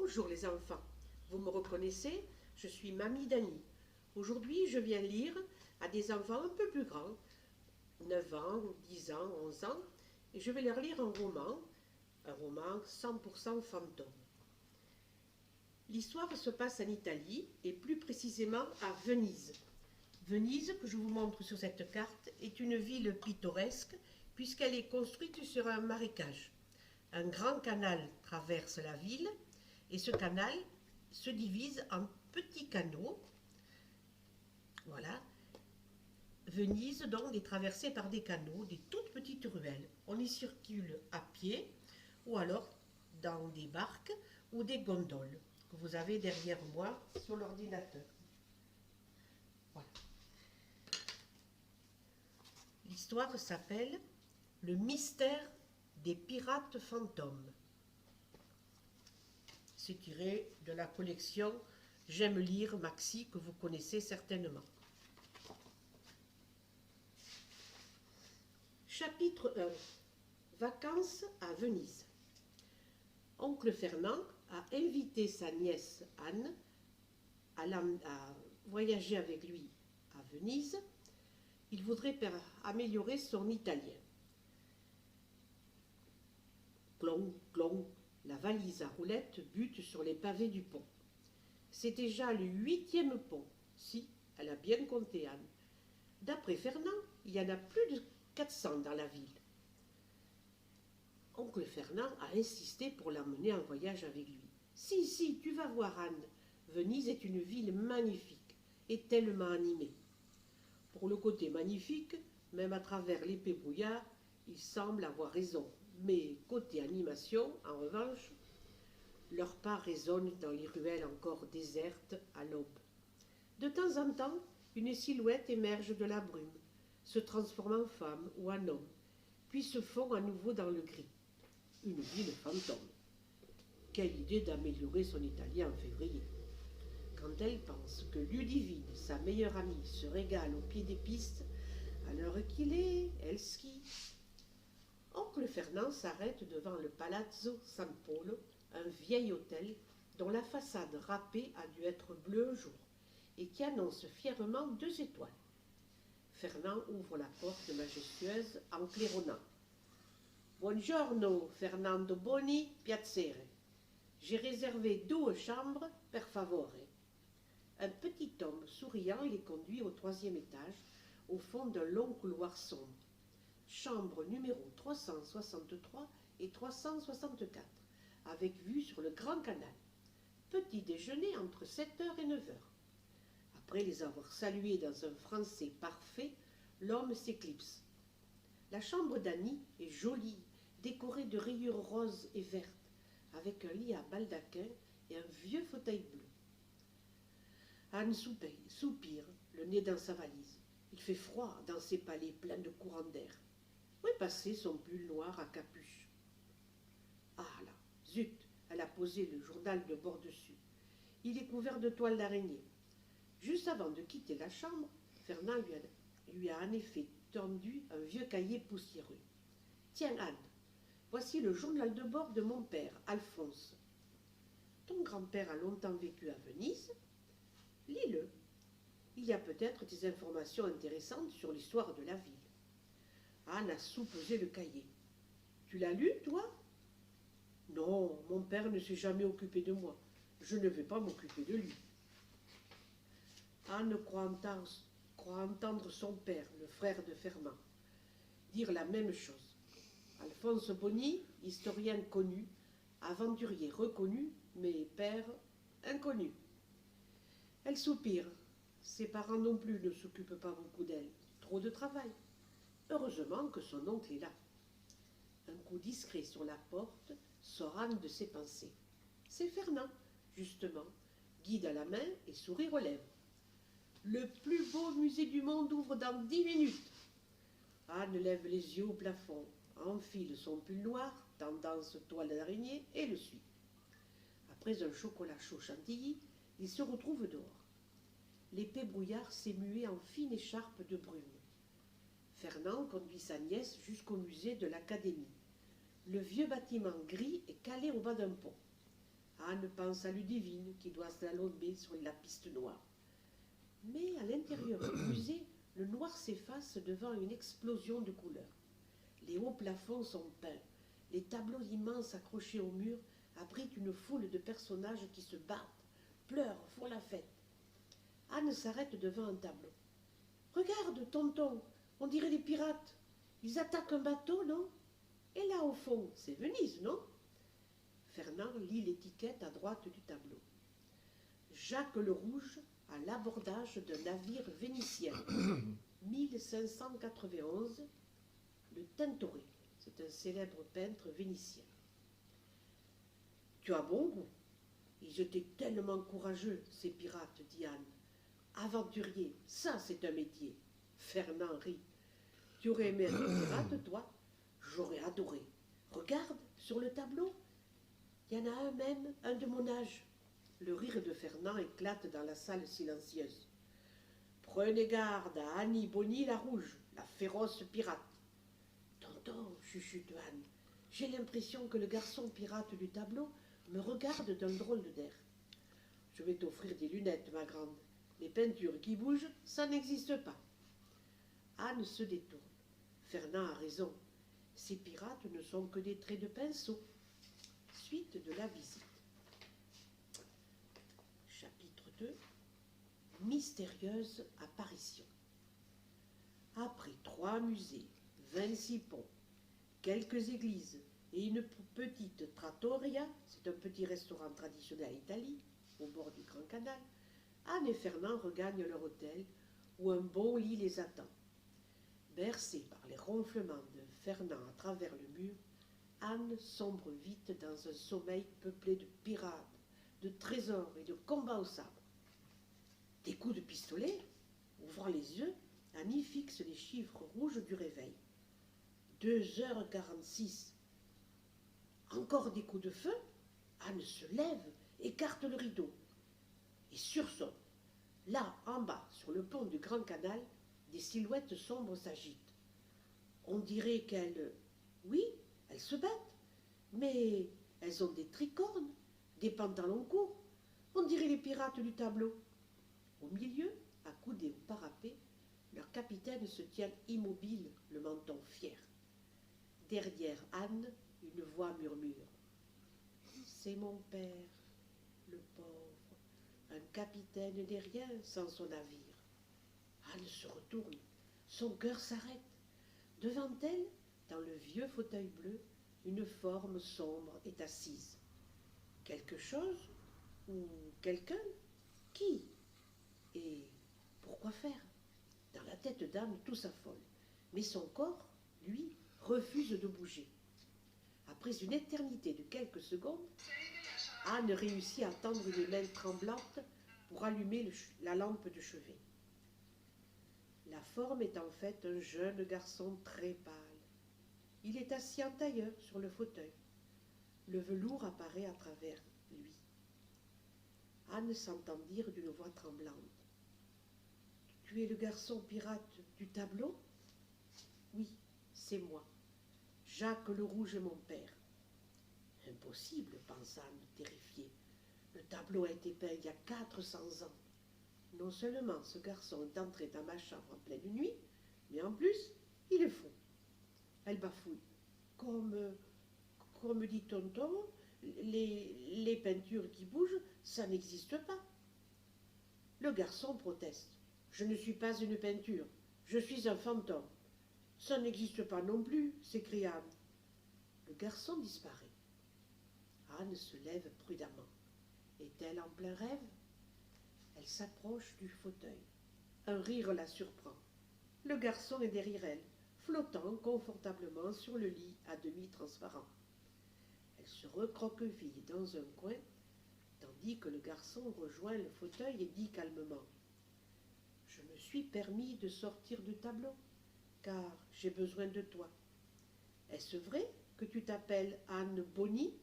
Bonjour les enfants, vous me reconnaissez? Je suis Mamie Dani. Aujourd'hui, je viens lire à des enfants un peu plus grands, 9 ans, 10 ans, 11 ans, et je vais leur lire un roman 100% fantôme. L'histoire se passe en Italie, et plus précisément à Venise. Venise, que je vous montre sur cette carte, est une ville pittoresque puisqu'elle est construite sur un marécage. Un grand canal traverse la ville et ce canal se divise en petits canaux. Voilà. Venise donc est traversée par des canaux, des toutes petites ruelles. On y circule à pied ou alors dans des barques ou des gondoles que vous avez derrière moi sur l'ordinateur. Voilà. L'histoire s'appelle Le mystère des pirates fantômes. C'est tiré de la collection J'aime lire Maxi que vous connaissez certainement. Chapitre 1. Vacances à Venise. Oncle Fernand a invité sa nièce Anne à voyager avec lui à Venise. Il voudrait améliorer son italien. Clong, clong, la valise à roulettes bute sur les pavés du pont. C'est déjà le 8e pont. Si, elle a bien compté Anne. D'après Fernand, il y en a plus de 400 dans la ville. Oncle Fernand a insisté pour l'emmener en voyage avec lui. Si, tu vas voir Anne. Venise est une ville magnifique et tellement animée. Pour le côté magnifique, même à travers l'épais brouillard, il semble avoir raison. Mais côté animation, en revanche, leurs pas résonnent dans les ruelles encore désertes à l'aube. De temps en temps, une silhouette émerge de la brume, se transforme en femme ou en homme, puis se fond à nouveau dans le gris. Une ville fantôme. Quelle idée d'améliorer son italien en février. Quand elle pense que Ludivine, sa meilleure amie, se régale au pied des pistes, à l'heure qu'il est, elle skie. Oncle Fernand s'arrête devant le Palazzo San Polo, un vieil hôtel dont la façade râpée a dû être bleue un jour et qui annonce fièrement 2 étoiles. Fernand ouvre la porte majestueuse en claironnant. Buongiorno, Fernando Boni, piacere. J'ai réservé 2 chambres per favore. Un petit homme souriant les conduit au 3e étage, au fond d'un long couloir sombre. Chambre numéro 363 et 364, avec vue sur le grand canal. Petit déjeuner entre 7h et 9h. Après les avoir salués dans un français parfait, l'homme s'éclipse. La chambre d'Annie est jolie, décorée de rayures roses et vertes, avec un lit à baldaquin et un vieux fauteuil bleu. Anne soupire, le nez dans sa valise. Il fait froid dans ces palais pleins de courants d'air. Où est passé son pull noir à capuche? Ah là, zut, elle a posé le journal de bord dessus. Il est couvert de toiles d'araignée. Juste avant de quitter la chambre, Fernand lui a en effet tendu un vieux cahier poussiéreux. Tiens Anne, voici le journal de bord de mon père, Alphonse. Ton grand-père a longtemps vécu à Venise? Lis-le. Il y a peut-être des informations intéressantes sur l'histoire de la ville. Anne a soupesé le cahier. Tu l'as lu, toi? Non, mon père ne s'est jamais occupé de moi. Je ne vais pas m'occuper de lui. Anne croit entendre son père, le frère de Fernand, dire la même chose. Alphonse Boni, historien connu, aventurier reconnu, mais père inconnu. Elle soupire. Ses parents non plus ne s'occupent pas beaucoup d'elle. Trop de travail. Heureusement que son oncle est là. Un coup discret sur la porte sort Anne de ses pensées. C'est Fernand, justement, guide à la main et sourire aux lèvres. Le plus beau musée du monde ouvre dans 10 minutes. Anne lève les yeux au plafond, enfile son pull noir, tendance toile d'araignée, et le suit. Après un chocolat chaud chantilly, il se retrouve dehors. L'épais brouillard s'est mué en fine écharpe de brume. Fernand conduit sa nièce jusqu'au musée de l'Académie. Le vieux bâtiment gris est calé au bas d'un pont. Anne pense à Ludivine qui doit slalomer sur la piste noire. Mais à l'intérieur du musée, le noir s'efface devant une explosion de couleurs. Les hauts plafonds sont peints. Les tableaux immenses accrochés au mur abritent une foule de personnages qui se battent, pleurent, font la fête. Anne s'arrête devant un tableau. « Regarde, tonton, on dirait les pirates. Ils attaquent un bateau, non? Et là, au fond, c'est Venise, non ?» Fernand lit l'étiquette à droite du tableau. Jacques le Rouge à l'abordage d'un navire vénitien. 1591, le Tintoret. C'est un célèbre peintre vénitien. Tu as bon goût. Ils étaient tellement courageux, ces pirates, dit Anne. Aventurier, ça c'est un métier. Fernand rit. Tu aurais aimé être pirate, toi? J'aurais adoré. Regarde, sur le tableau, il y en a un même, un de mon âge. Le rire de Fernand éclate dans la salle silencieuse. Prenez garde à Annie Bonny la rouge, la féroce pirate. Tonton, chuchote Anne, j'ai l'impression que le garçon pirate du tableau me regarde d'un drôle d'air. Je vais t'offrir des lunettes, ma grande. Les peintures qui bougent, ça n'existe pas. Anne se détourne. Fernand a raison. Ces pirates ne sont que des traits de pinceau. Suite de la visite. Chapitre 2. Mystérieuse apparition. Après 3 musées, 26 ponts, quelques églises et une petite trattoria, c'est un petit restaurant traditionnel d'Italie, au bord du Grand Canal, Anne et Fernand regagnent leur hôtel où un bon lit les attend. Bercée par les ronflements de Fernand à travers le mur, Anne sombre vite dans un sommeil peuplé de pirates, de trésors et de combats au sabre. Des coups de pistolet, ouvrant les yeux, Annie fixe les chiffres rouges du réveil. 2h46. Encore des coups de feu, Anne se lève, écarte le rideau et sursaute. Là, en bas, sur le pont du Grand Canal, des silhouettes sombres s'agitent. On dirait qu'elles... Oui, elles se battent, mais elles ont des tricornes, des pantalons courts. On dirait les pirates du tableau. Au milieu, accoudé au parapet, leur capitaine se tient immobile, le menton fier. Derrière Anne, une voix murmure. « C'est mon père, le pauvre. Un capitaine n'est rien sans son navire. » Anne se retourne. Son cœur s'arrête. Devant elle, dans le vieux fauteuil bleu, une forme sombre est assise. Quelque chose ou quelqu'un? Qui? Et pourquoi faire? Dans la tête d'Anne, tout s'affole. Mais son corps, lui, refuse de bouger. Après une éternité de quelques secondes, Anne réussit à tendre une main tremblante pour allumer la lampe de chevet. La forme est en fait un jeune garçon très pâle. Il est assis en tailleur sur le fauteuil. Le velours apparaît à travers lui. Anne s'entend dire d'une voix tremblante. « Tu es le garçon pirate du tableau ?»« Oui, c'est moi. Jacques le Rouge est mon père. » « Impossible, pense Anne, terrifiée. Le tableau a été peint il y a 400 ans. Non seulement ce garçon est entré dans ma chambre en pleine nuit, mais en plus, il est fou. Elle bafouille. Comme dit tonton, les peintures qui bougent, ça n'existe pas. Le garçon proteste. Je ne suis pas une peinture, je suis un fantôme. Ça n'existe pas non plus, s'écrie Anne. Le garçon disparaît. Anne se lève prudemment. Est-elle en plein rêve? Elle s'approche du fauteuil. Un rire la surprend. Le garçon est derrière elle, flottant confortablement sur le lit à demi transparent. Elle se recroqueville dans un coin, tandis que le garçon rejoint le fauteuil et dit calmement « Je me suis permis de sortir du tableau, car j'ai besoin de toi. Est-ce vrai que tu t'appelles Anne Bonny?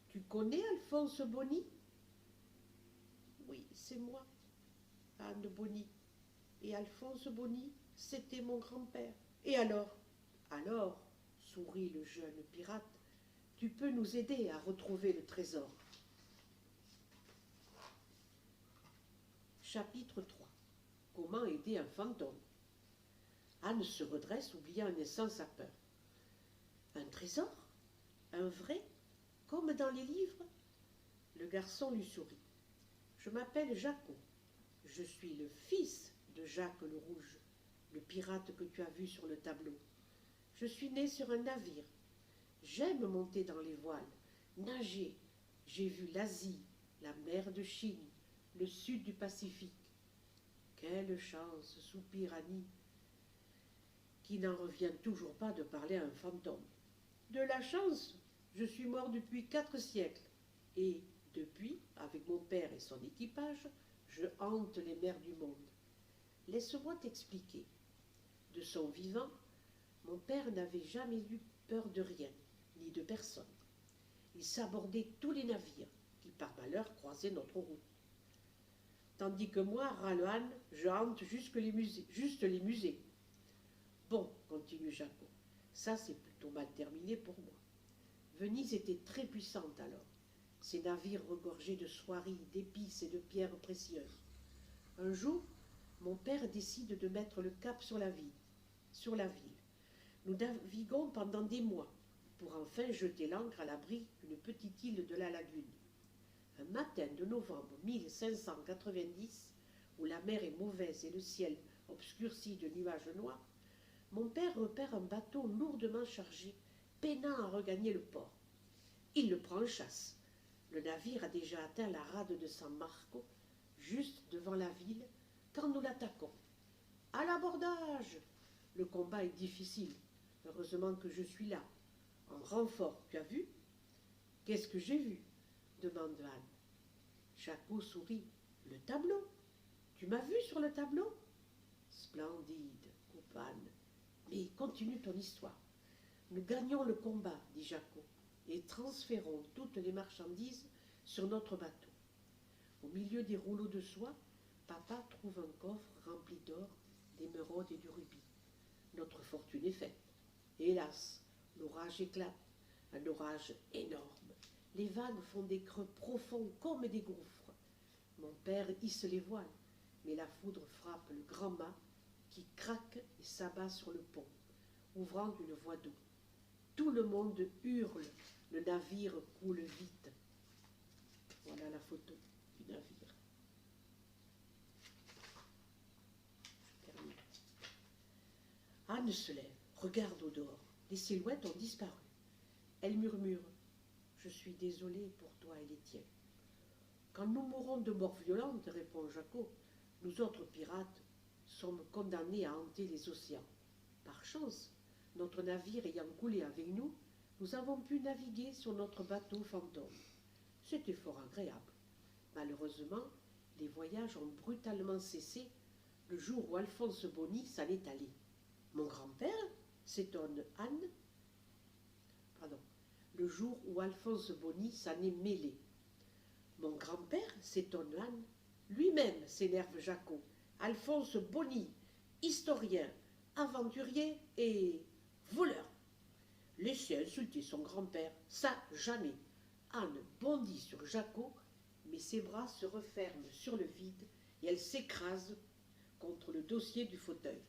Tu connais Alphonse Bonny? » Oui, c'est moi, Anne Bonny. Et Alphonse Bonny, c'était mon grand-père. Et alors? Alors, sourit le jeune pirate, tu peux nous aider à retrouver le trésor. Chapitre 3. Comment aider un fantôme? Anne se redresse, oubliant un instant sa peur. Un trésor? Un vrai? Comme dans les livres? Le garçon lui sourit. Je m'appelle Jacot. Je suis le fils de Jacques le Rouge, le pirate que tu as vu sur le tableau. Je suis né sur un navire. J'aime monter dans les voiles, nager. J'ai vu l'Asie, la mer de Chine, le sud du Pacifique. Quelle chance, soupire Annie, qui n'en revient toujours pas de parler à un fantôme. De la chance, je suis mort depuis 4 siècles, et depuis, avec mon père et son équipage, je hante les mers du monde. Laisse-moi t'expliquer. De son vivant, mon père n'avait jamais eu peur de rien, ni de personne. Il sabordait tous les navires qui, par malheur, croisaient notre route. Tandis que moi, Raloane, je hante juste les musées. Bon, continue Jacot, ça c'est plutôt mal terminé pour moi. Venise était très puissante alors. Ses navires regorgeaient de soieries, d'épices et de pierres précieuses. Un jour, mon père décide de mettre le cap sur la ville. Nous naviguons pendant des mois, pour enfin jeter l'ancre à l'abri d'une petite île de la lagune. Un matin de novembre 1590, où la mer est mauvaise et le ciel obscurci de nuages noirs, mon père repère un bateau lourdement chargé, peinant à regagner le port. Il le prend en chasse. Le navire a déjà atteint la rade de San Marco, juste devant la ville, quand nous l'attaquons. À l'abordage! Le combat est difficile. Heureusement que je suis là. En renfort, tu as vu? Qu'est-ce que j'ai vu? Demande Anne. Jacot sourit. Le tableau? Tu m'as vu sur le tableau? Splendide, coupe Anne. Mais continue ton histoire. Nous gagnons le combat, dit Jacot, et transférons toutes les marchandises sur notre bateau. Au milieu des rouleaux de soie, papa trouve un coffre rempli d'or, d'émeraudes et de rubis. Notre fortune est faite. Hélas, l'orage éclate, un orage énorme. Les vagues font des creux profonds comme des gouffres. Mon père hisse les voiles, mais la foudre frappe le grand mât qui craque et s'abat sur le pont, ouvrant une voie d'eau. Tout le monde hurle, le navire coule vite. Voilà la photo du navire. Je termine. Anne se lève, regarde au dehors. Les silhouettes ont disparu. Elle murmure « Je suis désolée pour toi et les tiens. » Quand nous mourrons de mort violente, répond Jacot, nous autres pirates sommes condamnés à hanter les océans. Par chance, notre navire ayant coulé avec nous, nous avons pu naviguer sur notre bateau fantôme. C'était fort agréable. Malheureusement, les voyages ont brutalement cessé le jour où Alphonse Bonny s'en est allé. Mon grand-père, s'étonne Anne. Pardon. Le jour où Alphonse Bonny s'en est mêlé. Mon grand-père, s'étonne Anne. Lui-même, s'énerve Jacot. Alphonse Bonny, historien, aventurier et voleur. Laissez insulter son grand-père, ça jamais. Anne bondit sur Jacot, mais ses bras se referment sur le vide et elle s'écrase contre le dossier du fauteuil.